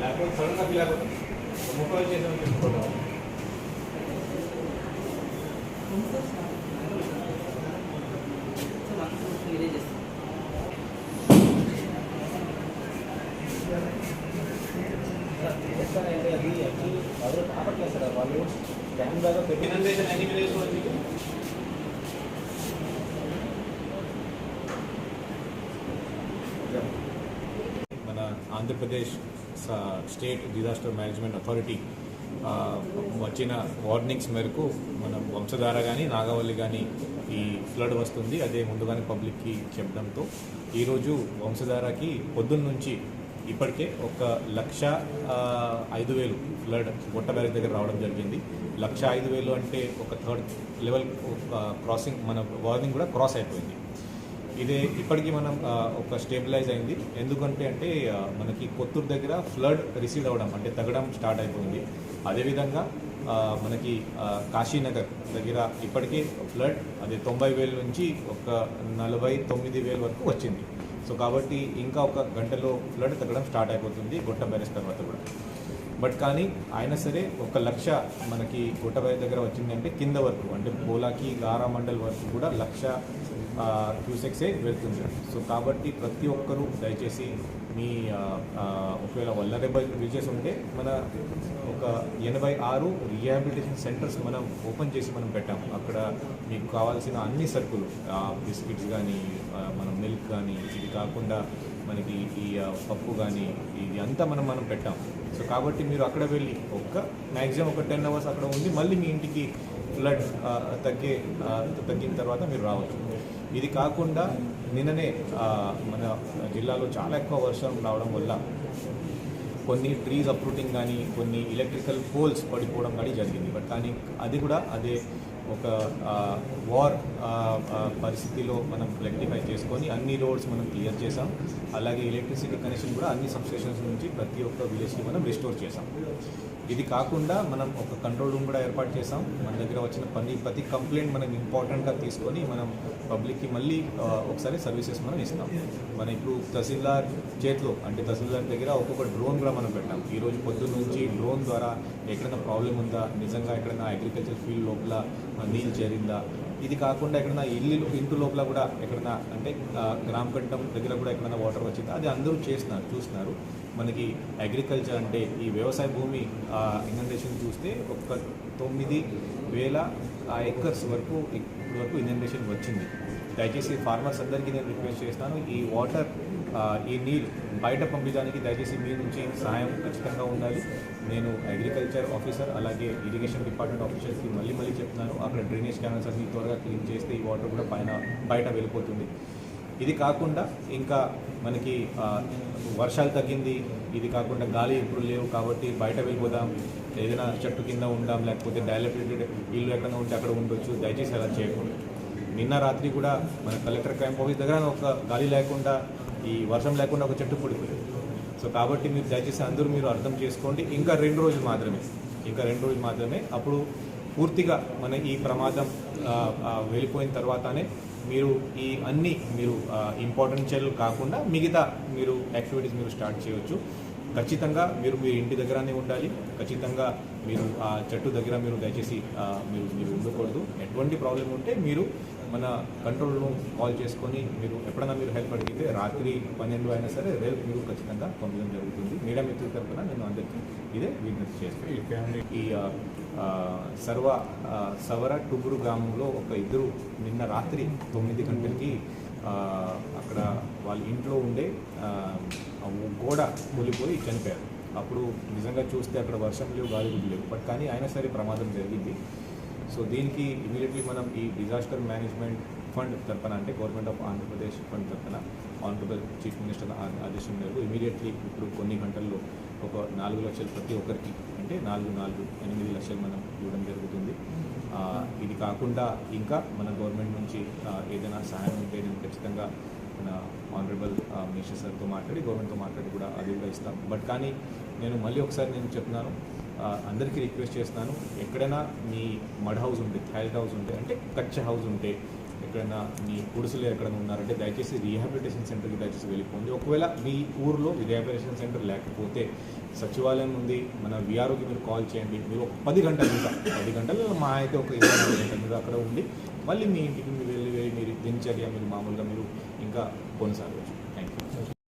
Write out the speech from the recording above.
లేకపోతే సడన్గా ఫీల్ అయిపోతుంది. ముక్కలు చేసాం చెప్పుకోవడం అది యాక్చువల్లీ ఎవరు కాపట్లేదు సార్. వాళ్ళు క్యాన్ బాగా పెట్టిన అన్ని చేసుకోవచ్చు. మన Andhra Pradesh state disaster management authority వచ్చిన వార్నింగ్స్ మేరకు మనం వంశధార కానీ నాగావళి కానీ ఈ ఫ్లడ్ వస్తుంది అదే ముందుగానే పబ్లిక్కి చెప్పడంతో ఈరోజు వంశధారకి పొద్దున్న నుంచి ఇప్పటికే 1,05,000 ఫ్లడ్ గొట్ట బ్యారేజ్ దగ్గర రావడం జరిగింది. 1,05,000 అంటే ఒక థర్డ్ లెవెల్ క్రాసింగ్, మన వార్నింగ్ కూడా క్రాస్ అయిపోయింది. ఇదే ఇప్పటికీ మనం ఒక స్టేబిలైజ్ అయింది. ఎందుకంటే మనకి కొత్తూరు దగ్గర ఫ్లడ్ రిసీడ్ అవ్వడం అంటే తగ్గడం స్టార్ట్ అయిపోయింది. అదేవిధంగా మనకి కాశీనగర్ దగ్గర ఇప్పటికీ ఫ్లడ్ అదే 90,000 నుంచి ఒక 49,000 వరకు వచ్చింది. సో కాబట్టి ఇంకా ఒక గంటలో ఫ్లడ్ తగ్గడం స్టార్ట్ అయిపోతుంది గొట్ట బ్యారేజ్ తర్వాత కూడా. బట్ కానీ అయినా సరే 1,00,000 మనకి గొట్ట బ్యారేజ్ దగ్గర వచ్చిందంటే కింద వరకు అంటే పోలాకి గారా మండల్ వరకు కూడా 1,00,000 క్యూసెక్సే వెళ్తుంది. సో కాబట్టి ప్రతి ఒక్కరూ దయచేసి మీ ఒకవేళ వల్నరబుల్ రీచెస్ ఉంటే మన ఒక 86 రీహాబిలిటేషన్ సెంటర్స్ మనం ఓపెన్ చేసి మనం పెట్టాము. అక్కడ మీకు కావాల్సిన అన్ని సరుకులు బిస్కెట్స్ కానీ మన మిల్క్ కానీ ఇది కాకుండా మనకి ఈ పప్పు కానీ ఇది అంతా మనం పెట్టాం. సో కాబట్టి మీరు అక్కడ వెళ్ళి మ్యాక్సిమం ఒక 10 అవర్స్ అక్కడ ఉండి మళ్ళీ మీ ఇంటికి ఫ్లడ్ తగ్గిన తర్వాత మీరు రావచ్చు. ఇది కాకుండా నిన్ననే మన జిల్లాలో చాలా ఎక్కువ వర్షం రావడం వల్ల కొన్ని ట్రీస్ అప్రూటింగ్ కానీ కొన్ని ఎలక్ట్రికల్ పోల్స్ పడిపోవడం కానీ జరిగింది. బట్ కానీ అది కూడా అదే ఒక వార్ పరిస్థితిలో మనం రెక్టిఫై చేసుకొని అన్ని రోడ్స్ మనం క్లియర్ చేసాం. అలాగే ఎలక్ట్రిసిటీ కనెక్షన్ కూడా అన్ని సబ్స్టేషన్స్ నుంచి ప్రతి ఒక్క విలేజ్కి మనం రిస్టోర్ చేసాం. ఇది కాకుండా మనం ఒక కంట్రోల్ రూమ్ కూడా ఏర్పాటు చేసాం. మన దగ్గర వచ్చిన ప్రతి కంప్లైంట్ మనం ఇంపార్టెంట్గా తీసుకొని మనం పబ్లిక్కి మళ్ళీ ఒకసారి సర్వీసెస్ మనం ఇస్తాం. మనం ఇప్పుడు తహసీల్దార్ చేతిలో అంటే తహసీల్దార్ దగ్గర ఒక్కొక్క డ్రోన్ కూడా మనం పెట్టాం. ఈరోజు పొద్దున్న నుంచి డ్రోన్ ద్వారా ఎక్కడైనా ప్రాబ్లం ఉందా, నిజంగా ఎక్కడైనా అగ్రికల్చర్ ఫీల్డ్ లోపల నీళ్ళు చేరిందా, ఇది కాకుండా ఎక్కడైనా ఇంటి లోపల కూడా ఎక్కడైనా అంటే గ్రామకంఠం దగ్గర కూడా ఎక్కడైనా వాటర్ వచ్చిందా అది అందరూ చూస్తున్నారు. మనకి అగ్రికల్చర్ అంటే ఈ వ్యవసాయ భూమి ఇనండేషన్ చూస్తే ఒక 9,000 ఎకర్స్ వరకు ఇప్పటి వరకు ఇనండేషన్ వచ్చింది. దయచేసి ఫార్మర్స్ అందరికీ నేను రిక్వెస్ట్ చేస్తాను, ఈ వాటర్ ఈ నీళ్ళు బయట పంపించడానికి దయచేసి మీ నుంచి సహాయం ఖచ్చితంగా ఉండాలి. నేను అగ్రికల్చర్ ఆఫీసర్ అలాగే ఇరిగేషన్ డిపార్ట్మెంట్ ఆఫీసర్స్కి మళ్ళీ చెప్తున్నాను, అక్కడ డ్రైనేజ్ ఛానల్స్ అన్ని త్వరగా క్లీన్ చేస్తే ఈ వాటర్ కూడా బయట వెళ్ళిపోతుంది. ఇది కాకుండా ఇంకా మనకి వర్షాలు తగ్గింది, ఇది కాకుండా గాలి ఇప్పుడు లేవు కాబట్టి బయట వెళ్ళిపోదాం, ఏదైనా చెట్టు కింద ఉందాం, లేకపోతే డైలబిలిటెడ్ ఇల్లు ఎక్కడైనా ఉంటే అక్కడ ఉండొచ్చు. దయచేసి అలా చేయకూడదు. నిన్న రాత్రి కూడా మన కలెక్టర్ క్యాంప్ ఆఫీస్ దగ్గర ఒక గాలి లేకుండా ఈ వర్షం లేకుండా ఒక చెట్టు పడిపోయింది. సో కాబట్టి మీరు దయచేసి అందరూ మీరు అర్థం చేసుకోండి. ఇంకా 2 రోజులు మాత్రమే అప్పుడు పూర్తిగా మన ఈ ప్రమాదం వెళ్ళిపోయిన తర్వాతనే మీరు ఈ అన్ని మీరు ఇంపార్టెంట్ చర్యలు కాకుండా మిగతా మీరు యాక్టివిటీస్ మీరు స్టార్ట్ చేయవచ్చు. ఖచ్చితంగా మీరు మీ ఇంటి దగ్గరనే ఉండాలి. ఖచ్చితంగా మీరు ఆ చెట్టు దగ్గర మీరు దయచేసి మీరు ఉండకూడదు. ఎటువంటి ప్రాబ్లం ఉంటే మీరు మన కంట్రోల్ రూమ్ కాల్ చేసుకొని మీరు ఎప్పుడైనా మీరు హెల్ప్ అడిగితే రాత్రి 12 అయినా సరే రేపు మీరు ఖచ్చితంగా పంపడం జరుగుతుంది. మీడియా మిత్రుల తరఫున నేను అందరికీ ఇదే విజ్ఞప్తి చేస్తాను. ఈ ఫ్యామిలీ ఈ సవర టుగురు గ్రామంలో ఒక ఇద్దరు నిన్న రాత్రి 9 గంటలకి అక్కడ వాళ్ళ ఇంట్లో ఉండే గోడ కూలిపోయి చనిపోయారు. అప్పుడు నిజంగా చూస్తే అక్కడ వర్షం లేవు, గాలి లేవు, బట్ కానీ అయినా సరే ప్రమాదం జరిగింది. సో దీనికి ఇమీడియట్లీ మనం ఈ డిజాస్టర్ మేనేజ్మెంట్ ఫండ్ తరఫున అంటే గవర్నమెంట్ ఆఫ్ ఆంధ్రప్రదేశ్ ఫండ్ తరఫున ఆనరబుల్ చీఫ్ మినిస్టర్ ఆదేశం మేరకు ఇమీడియట్లీ ఇప్పుడు కొన్ని గంటల్లో ఒక 4 లక్షలు ప్రతి ఒక్కరికి అంటే 8 లక్షలు మనం ఇవ్వడం జరుగుతుంది. ఇది కాకుండా ఇంకా మన గవర్నమెంట్ నుంచి ఏదైనా సహాయం ఉంటే నేను ఖచ్చితంగా మన ఆనరబుల్ మినిస్టర్ సార్తో మాట్లాడి గవర్నమెంట్తో మాట్లాడి కూడా అది కూడా ఇస్తాం. బట్ కానీ నేను మళ్ళీ ఒకసారి నేను చెప్తున్నాను, అందరికీ రిక్వెస్ట్ చేస్తున్నాను, ఎక్కడైనా మీ మడ్ హౌస్ ఉంటే, థైల్డ్ హౌస్ ఉంటే అంటే కచ్చ హౌస్ ఉంటే ఎక్కడైనా మీ గుడిసెలు ఎక్కడైనా ఉన్నారంటే దయచేసి రీహాబిలిటేషన్ సెంటర్కి దయచేసి వెళ్ళిపోండి. ఒకవేళ మీ ఊర్లో రీహాబిలిటేషన్ సెంటర్ లేకపోతే సచివాలయం ఉంది, మన విఆర్ఓకి మీరు కాల్ చేయండి. మీరు ఒక 10 గంటల మీద 10 గంటలు మా అయితే ఒక 24 గంటల మీద అక్కడ ఉండి మళ్ళీ మీ ఇంటికి మీరు వెళ్ళి మీరు దినచర్య మీరు మామూలుగా మీరు ఇంకా కొనసాగవచ్చు.